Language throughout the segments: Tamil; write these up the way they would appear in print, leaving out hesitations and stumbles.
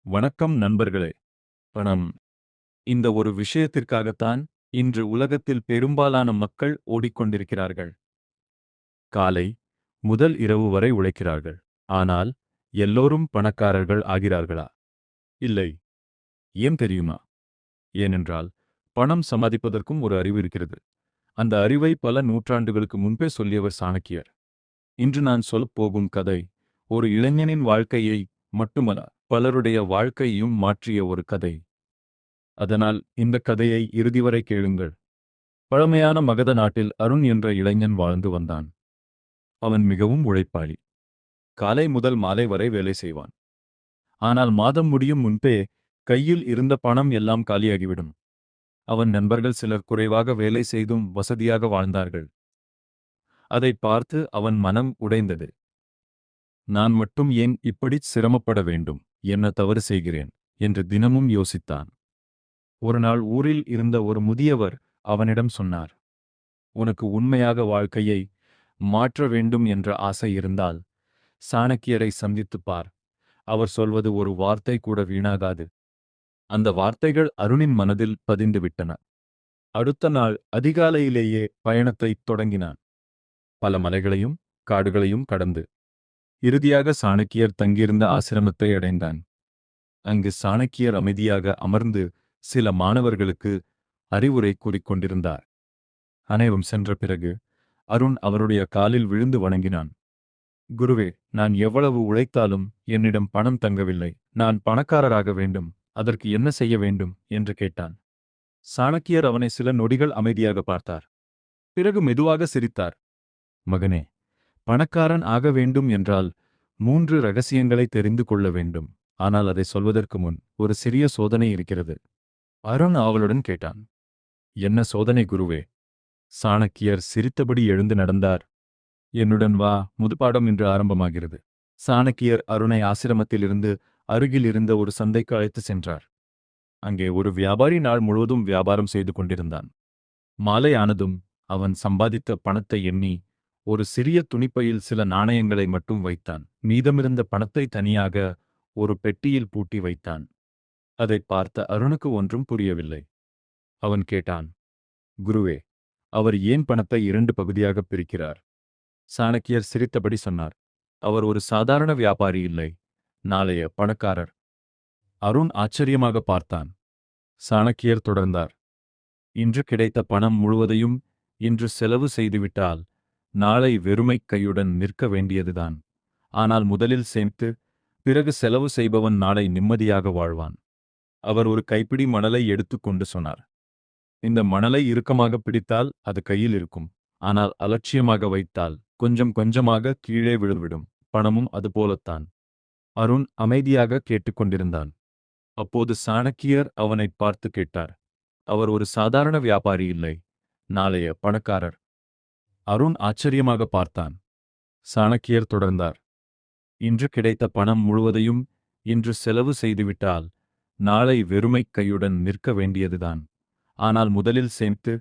வணக்கம் நண்பர்களே. பணம் இந்த ஒரு விஷயத்திற்காகத்தான் இன்று உலகத்தில் பெரும்பாலான மக்கள் ஓடிக்கொண்டிருக்கிறார்கள். காலை முதல் இரவு வரை உழைக்கிறார்கள். ஆனால் எல்லோரும் பணக்காரர்கள் ஆகிறார்களா? இல்லை. ஏன் தெரியுமா? ஏனென்றால் பணம் சம்பாதிப்பதற்கும் ஒரு அறிவு இருக்கிறது. அந்த அறிவை பல நூற்றாண்டுகளுக்கு முன்பே சொல்லியவர் சாணக்கியர். இன்று நான் சொல்லப் போகும் கதை ஒரு இளைஞனின் வாழ்க்கையை மட்டுமல்ல, பலருடைய வாழ்க்கையையும் மாற்றிய ஒரு கதை. அதனால் இந்த கதையை இறுதி வரை கேளுங்கள். பழமையான மகத நாட்டில் அருண் என்ற இளைஞன் வாழ்ந்து வந்தான். அவன் மிகவும் உழைப்பாளி. காலை முதல் மாலை வரை வேலை செய்வான். ஆனால் மாதம் முடியும் முன்பே கையில் இருந்த பணம் எல்லாம் காலியாகிவிடும். அவன் நண்பர்கள் சிலர் குறைவாக வேலை செய்தும் வசதியாக வாழ்ந்தார்கள். அதை பார்த்து அவன் மனம் உடைந்தது. நான் மட்டும் ஏன் இப்படி சிரமப்பட வேண்டும்? என்ன தவறு செய்கிறேன் என்று தினமும் யோசித்தான். ஒரு நாள் ஊரில் இருந்த ஒரு முதியவர் அவனிடம் சொன்னார், உனக்கு உண்மையாக வாழ்க்கையை மாற்ற வேண்டும் என்ற ஆசை இருந்தால் சாணக்கியரை சந்தித்துப் பார். அவர் சொல்வது ஒரு வார்த்தை கூட வீணாகாது. அந்த வார்த்தைகள் அருணின் மனதில் பதிந்து விட்டன. அடுத்த நாள் அதிகாலையிலேயே பயணத்தைத் தொடங்கினான். பல மலைகளையும் காடுகளையும் கடந்து இறுதியாக சாணக்கியர் தங்கியிருந்த ஆசிரமத்தை அடைந்தான். அங்கு சாணக்கியர் அமைதியாக அமர்ந்து சில மாணவர்களுக்கு அறிவுரை கூறிக்கொண்டிருந்தார். அனைவரும் சென்ற பிறகு அருண் அவருடைய காலில் விழுந்து வணங்கினான். குருவே, நான் எவ்வளவு உழைத்தாலும் என்னிடம் பணம் தங்கவில்லை. நான் பணக்காரராக வேண்டும். அதற்கு என்ன செய்ய வேண்டும் என்று கேட்டான். சாணக்கியர் அவனை சில நொடிகள் அமைதியாக பார்த்தார். பிறகு மெதுவாக சிரித்தார். மகனே, பணக்காரன் ஆக வேண்டும் என்றால் 3 ரகசியங்களை தெரிந்து கொள்ள வேண்டும். ஆனால் அதை சொல்வதற்கு முன் ஒரு சிறிய சோதனை இருக்கிறது. அருண் ஆவலுடன் கேட்டான். என்ன சோதனை குருவே? சாணக்கியர் சிரித்தபடி எழுந்து நடந்தார். என்னுடன் வா, முதுபாடம் இன்று ஆரம்பமாகிறது. சாணக்கியர் அருணை ஆசிரமத்திலிருந்து அருகில் இருந்த ஒரு சந்தைக்கு அழைத்து சென்றார். அங்கே ஒரு வியாபாரி நாள் முழுவதும் வியாபாரம் செய்து கொண்டிருந்தான். மாலை ஆனதும் அவன் சம்பாதித்த பணத்தை எண்ணி ஒரு சிறிய துணிப்பையில் சில நாணயங்களை மட்டும் வைத்தான். மீதமிருந்த பணத்தை தனியாக ஒரு பெட்டியில் பூட்டி வைத்தான். அதை பார்த்த அருணுக்கு ஒன்றும் புரியவில்லை. அவன் கேட்டான், குருவே, அவர் ஏன் பணத்தை 2 பகுதியாக பிரிக்கிறார்? சாணக்கியர் சிரித்தபடி சொன்னார், அவர் ஒரு சாதாரண வியாபாரி இல்லை, நாளைய பணக்காரர். அருண் ஆச்சரியமாக பார்த்தான். சாணக்கியர் தொடர்ந்தார், இன்று கிடைத்த பணம் முழுவதையும் இன்று செலவு செய்துவிட்டால் நாளை வெறுமை கையுடன் நிற்க வேண்டியதுதான். ஆனால் முதலில் சேமித்து பிறகு செலவு செய்பவன் நாளை நிம்மதியாக வாழ்வான். அவர் ஒரு கைப்பிடி மணலை எடுத்துக்கொண்டு சொன்னார், இந்த மணலை இறுக்கமாக பிடித்தால் அது கையில் இருக்கும். ஆனால் அலட்சியமாக வைத்தால் கொஞ்சம் கொஞ்சமாக கீழே விழுவிடும். பணமும் அதுபோலத்தான். அருண் அமைதியாக கேட்டுக்கொண்டிருந்தான். அப்போது சாணக்கியர் அவனைப் பார்த்து கேட்டார், அவர் ஒரு சாதாரண வியாபாரி இல்லை, நாளைய பணக்காரர். அருண் ஆச்சரியமாக பார்த்தான். சாணக்கியர் தொடர்ந்தார், இன்று கிடைத்த பணம் முழுவதையும் இன்று செலவு செய்துவிட்டால் நாளை வெறுமை கையுடன் நிற்க வேண்டியதுதான். ஆனால் முதலில் சேமித்து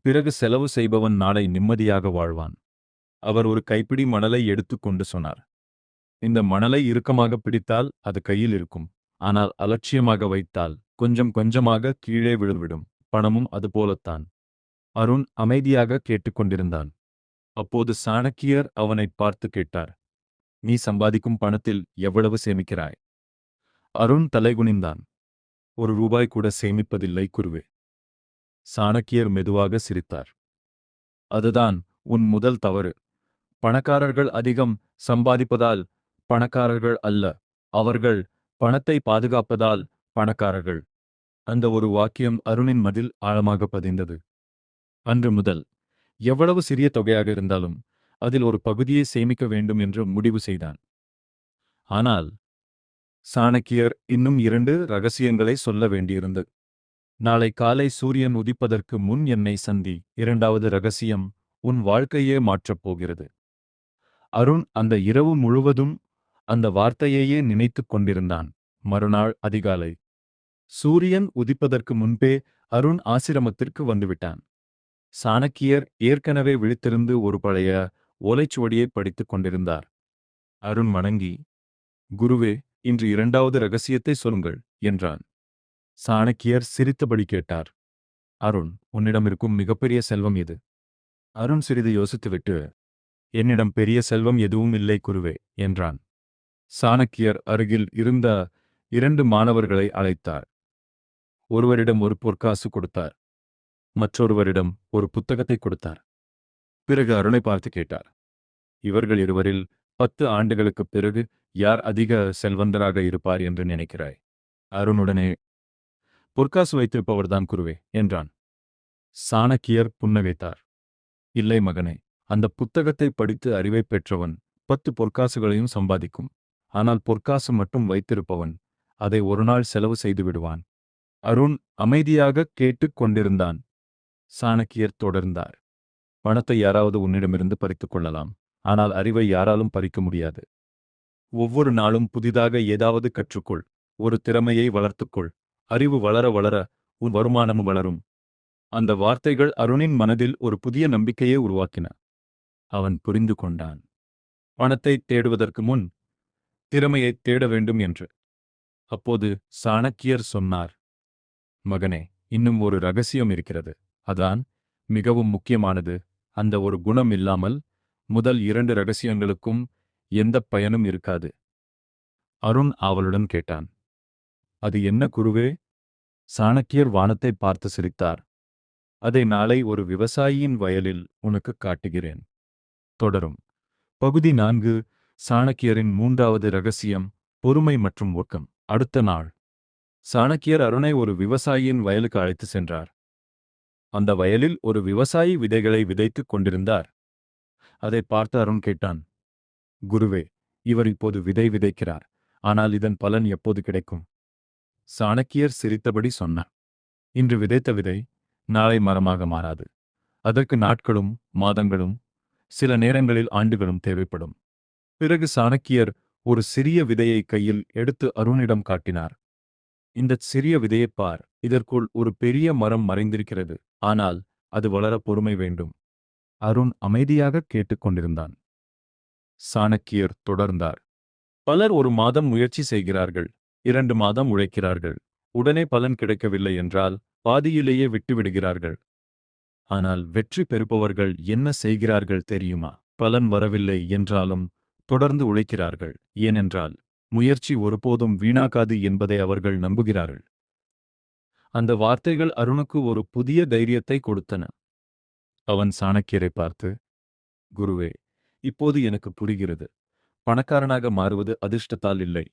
பிறகு செலவு செய்பவன் நாளை நிம்மதியாக வாழ்வான். அவர் ஒரு கைப்பிடி மணலை எடுத்துக்கொண்டு சொன்னார், இந்த மணலை இறுக்கமாக பிடித்தால் அது கையில் இருக்கும். ஆனால் அலட்சியமாக வைத்தால் கொஞ்சம் கொஞ்சமாக கீழே விழுவிடும். பணமும் அதுபோலத்தான். அருண் அமைதியாக கேட்டுக்கொண்டிருந்தான். அப்போது சாணக்கியர் அவனைப் பார்த்து கேட்டார், நீ சம்பாதிக்கும் பணத்தில் எவ்வளவு சேமிக்கிறாய்? அருண் தலைகுனிந்தான். 1 ரூபாய் கூட சேமிப்பதில்லை குருவே. சாணக்கியர் மெதுவாக சிரித்தார். அதுதான் உன் முதல் தவறு. பணக்காரர்கள் அதிகம் சம்பாதிப்பதால் பணக்காரர்கள் அல்ல, அவர்கள் பணத்தை பாதுகாப்பதால் பணக்காரர்கள். அந்த ஒரு வாக்கியம் அருணின் மனதில் ஆழமாக பதிந்தது. அன்று முதல் எவ்வளவு சிறிய தொகையாக இருந்தாலும் அதில் ஒரு பகுதியை சேமிக்க வேண்டும் என்று முடிவு செய்தான். ஆனால் சாணக்கியர் இன்னும் 2 ரகசியங்களை சொல்ல வேண்டியிருந்தது. நாளை காலை சூரியன் உதிப்பதற்கு முன் என்னை சந்தி. 2வது ரகசியம் உன் வாழ்க்கையே மாற்றப் போகிறது. அருண் அந்த இரவு முழுவதும் அந்த வார்த்தையையே நினைத்துக் கொண்டிருந்தான். மறுநாள் அதிகாலை சூரியன் உதிப்பதற்கு முன்பே அருண் ஆசிரமத்திற்கு வந்துவிட்டான். சாணக்கியர் ஏற்கனவே விழித்திருந்து ஒரு பழைய ஓலைச்சுவடியை படித்துக் கொண்டிருந்தார். அருண் வணங்கி, குருவே, இன்று இரண்டாவது ரகசியத்தை சொல்லுங்கள் என்றான். சாணக்கியர் சிரித்தபடி கேட்டார். அருண், உன்னிடம் இருக்கும் மிகப்பெரிய செல்வம் எது? அருண் சிறிது யோசித்துவிட்டு, என்னிடம் பெரிய செல்வம் எதுவும் இல்லை குருவே என்றான். சாணக்கியர் அருகில் இருந்த 2 மாணவர்களை அழைத்தார். ஒருவரிடம் ஒரு பொற்காசு கொடுத்தார். மற்றொருவரிடம் ஒரு புத்தகத்தை கொடுத்தார். பிறகு அருணை பார்த்து கேட்டார். இவர்கள் இருவரில் 10 ஆண்டுகளுக்குப் பிறகு யார் அதிக செல்வந்தராக இருப்பார் என்று நினைக்கிறாய்? அருணுடனே, பொற்காசு வைத்திருப்பவர்தான் குருவே என்றான். சாணக்கியர் புன்னகைத்தார். இல்லை மகனே, அந்த புத்தகத்தை படித்து அறிவை பெற்றவன் 10 பொற்காசுகளையும் சம்பாதிக்கும். ஆனால் பொற்காசு மட்டும் வைத்திருப்பவன் அதை ஒரு நாள் செலவு செய்து விடுவான். அருண் அமைதியாக கேட்டுக் கொண்டிருந்தான். சாணக்கியர் தொடர்ந்தார். பணத்தை யாராவது உன்னிடமிருந்து பறித்துக் கொள்ளலாம். ஆனால் அறிவை யாராலும் பறிக்க முடியாது. ஒவ்வொரு நாளும் புதிதாக ஏதாவது கற்றுக்கொள். ஒரு திறமையை வளர்த்துக்கொள். அறிவு வளர வளர உன் வருமானமும் வளரும். அந்த வார்த்தைகள் அருணின் மனதில் ஒரு புதிய நம்பிக்கையை உருவாக்கின. அவன் புரிந்து கொண்டான். பணத்தை தேடுவதற்கு முன் திறமையை தேட வேண்டும் என்று. அப்போது சாணக்கியர் சொன்னார். மகனே, இன்னும் ஒரு ரகசியம் இருக்கிறது. அதான் மிகவும் முக்கியமானது. அந்த ஒரு குணம் இல்லாமல் முதல் 2 ரகசியங்களுக்கும் எந்த பயனும் இருக்காது. அருண் ஆவலுடன் கேட்டான். அது என்ன குருவே? சாணக்கியர் வானத்தை பார்த்து சிரித்தார். அதை நாளை ஒரு விவசாயியின் வயலில் உனக்கு காட்டுகிறேன். தொடரும். பகுதி 4. சாணக்கியரின் 3வது ரகசியம், பொறுமை மற்றும் ஒழுக்கம். அடுத்த நாள் சாணக்கியர் அருணை ஒரு விவசாயியின் வயலுக்கு அழைத்து சென்றார். அந்த வயலில் ஒரு விவசாயி விதைகளை விதைத்துக் கொண்டிருந்தார். அதை பார்த்து அருண் கேட்டான். குருவே, இவர் இப்போது விதை விதைக்கிறார். ஆனால் இதன் பலன் எப்போது கிடைக்கும்? சாணக்கியர் சிரித்தபடி சொன்னார். இன்று விதைத்த விதை நாளை மரமாக மாறாது. அதற்கு நாட்களும் மாதங்களும் சில நேரங்களில் ஆண்டுகளும் தேவைப்படும். பிறகு சாணக்கியர் ஒரு சிறிய விதையை கையில் எடுத்து அருணிடம் காட்டினார். இந்த சிறிய விதையைப் பார். இதற்குள் ஒரு பெரிய மரம் மறைந்திருக்கிறது. ஆனால் அது வளர பொறுமை வேண்டும். அருண் அமைதியாக கேட்டுக்கொண்டிருந்தான். சாணக்கியர் தொடர்ந்தார். பலர் 1 மாதம் முயற்சி செய்கிறார்கள். 2 மாதம் உழைக்கிறார்கள். உடனே பலன் கிடைக்கவில்லை என்றால் பாதியிலேயே விட்டுவிடுகிறார்கள். ஆனால் வெற்றி பெறுபவர்கள் என்ன செய்கிறார்கள் தெரியுமா? பலன் வரவில்லை என்றாலும் தொடர்ந்து உழைக்கிறார்கள். ஏனென்றால் முயற்சி ஒருபோதும் வீணாகாது என்பதை அவர்கள் நம்புகிறார்கள். அந்த வார்த்தைகள் அருணுக்கு ஒரு புதிய தைரியத்தை கொடுத்தன. அவன் சாணக்கியரை பார்த்து, குருவே, இப்போது எனக்கு புரிகிறது. பணக்காரனாக மாறுவது அதிர்ஷ்டத்தால் இல்லை,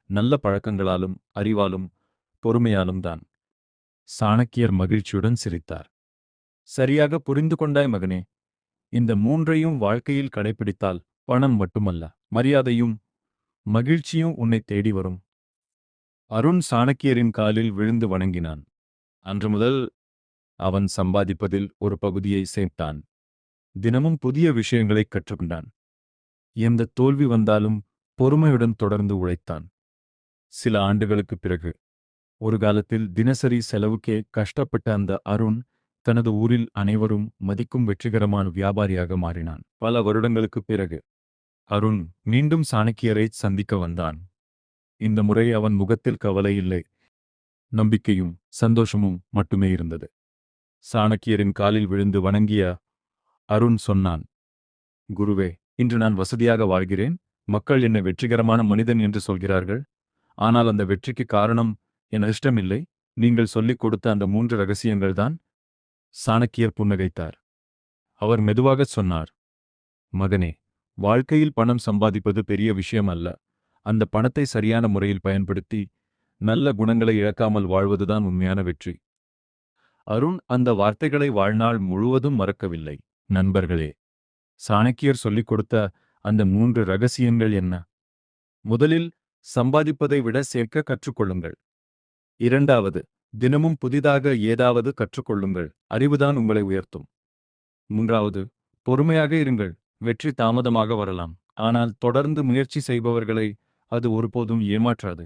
நல்ல பழக்கங்களாலும் அறிவாலும் பொறுமையாலும் தான். சாணக்கியர் மகிழ்ச்சியுடன் சிரித்தார். சரியாக புரிந்து கொண்டாய் மகனே. இந்த 3ஐயும் வாழ்க்கையில் கடைபிடித்தால் பணம் மட்டுமல்ல, மரியாதையும் மகிழ்ச்சியும் உன்னை தேடி வரும். அருண் சாணக்கியரின் காலில் விழுந்து வணங்கினான். அன்று முதல் அவன் சம்பாதிப்பதில் ஒரு பகுதியை சேர்த்தான். தினமும் புதிய விஷயங்களை கற்றுக்கொண்டான். எந்த தோல்வி வந்தாலும் பொறுமையுடன் தொடர்ந்து உழைத்தான். சில ஆண்டுகளுக்குப் பிறகு, ஒரு காலத்தில் தினசரி செலவுக்கே கஷ்டப்பட்ட அந்த அருண் தனது ஊரில் அனைவரும் மதிக்கும் வெற்றிகரமான வியாபாரியாக மாறினான். பல வருடங்களுக்குப் பிறகு அருண் மீண்டும் சாணக்கியரை சந்திக்க வந்தான். இந்த முறை அவன் முகத்தில் கவலை இல்லை, நம்பிக்கையும் சந்தோஷமும் மட்டுமே இருந்தது. சாணக்கியரின் காலில் விழுந்து வணங்கிய அருண் சொன்னான். குருவே, இன்று நான் வசதியாக வாழ்கிறேன். மக்கள் என்னை வெற்றிகரமான மனிதன் என்று சொல்கிறார்கள். ஆனால் அந்த வெற்றிக்கு காரணம் என் இஷ்டமில்லை. நீங்கள் சொல்லிக் கொடுத்த அந்த 3 ரகசியங்கள்தான். சாணக்கியர் புன்னகைத்தார். அவர் மெதுவாகச் சொன்னார். மகனே, வாழ்க்கையில் பணம் சம்பாதிப்பது பெரிய விஷயம் அல்ல. அந்த பணத்தை சரியான முறையில் பயன்படுத்தி நல்ல குணங்களை இழக்காமல் வாழ்வதுதான் உண்மையான வெற்றி. அருண் அந்த வார்த்தைகளை வாழ்நாள் முழுவதும் மறக்கவில்லை. நண்பர்களே, சாணக்கியர் சொல்லிக் கொடுத்த அந்த 3 ரகசியங்கள் என்ன? முதலில், சம்பாதிப்பதை விட சேர்க்க கற்றுக்கொள்ளுங்கள். 2வது, தினமும் புதிதாக ஏதாவது கற்றுக்கொள்ளுங்கள். அறிவுதான் உங்களை உயர்த்தும். 3வது, பொறுமையாக இருங்கள். வெற்றி தாமதமாக வரலாம். ஆனால் தொடர்ந்து முயற்சி செய்பவர்களை அது ஒருபோதும் ஏமாற்றாது.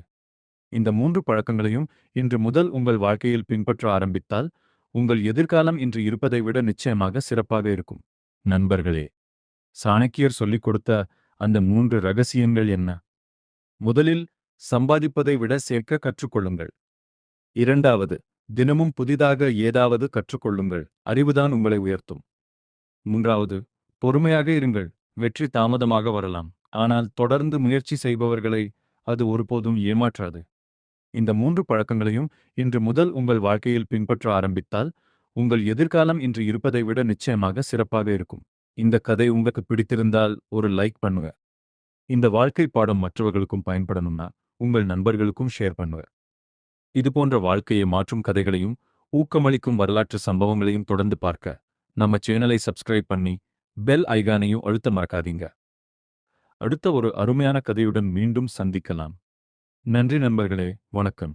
இந்த 3 பழக்கங்களையும் இன்று முதல் உங்கள் வாழ்க்கையில் பின்பற்ற ஆரம்பித்தால் உங்கள் எதிர்காலம் இன்று இருப்பதை விட நிச்சயமாக சிறப்பாக இருக்கும். நண்பர்களே, சாணக்கியர் சொல்லிக் கொடுத்த அந்த 3 ரகசியங்கள் என்ன? முதலில், சம்பாதிப்பதை விட சேர்க்க கற்றுக்கொள்ளுங்கள். இரண்டாவது, தினமும் புதிதாக ஏதாவது கற்றுக்கொள்ளுங்கள். அறிவுதான் உங்களை உயர்த்தும். மூன்றாவது, பொறுமையாக இருங்கள். வெற்றி தாமதமாக வரலாம், ஆனால் தொடர்ந்து முயற்சி செய்பவர்களை அது ஒருபோதும் ஏமாற்றாது. இந்த 3 பழக்கங்களையும் இன்று முதல் உங்கள் வாழ்க்கையில் பின்பற்ற ஆரம்பித்தால் உங்கள் எதிர்காலம் இன்று இருப்பதை விட நிச்சயமாக சிறப்பாக இருக்கும். இந்த கதை உங்களுக்கு பிடித்திருந்தால் ஒரு லைக் பண்ணுங்க. இந்த வாழ்க்கை பாடம் மற்றவர்களுக்கும் பயன்படணும்னா உங்கள் நண்பர்களுக்கும் ஷேர் பண்ணுங்க. இது போன்ற வாழ்க்கையை மாற்றும் கதைகளையும் ஊக்கமளிக்கும் வரலாற்று சம்பவங்களையும் தொடர்ந்து பார்க்க நம்ம சேனலை சப்ஸ்கிரைப் பண்ணி பெல் ஐகானையும் அழுத்த மறக்காதீங்க. அடுத்த ஒரு அருமையான கதையுடன் மீண்டும் சந்திக்கலாம். நன்றி நண்பர்களே, வணக்கம்.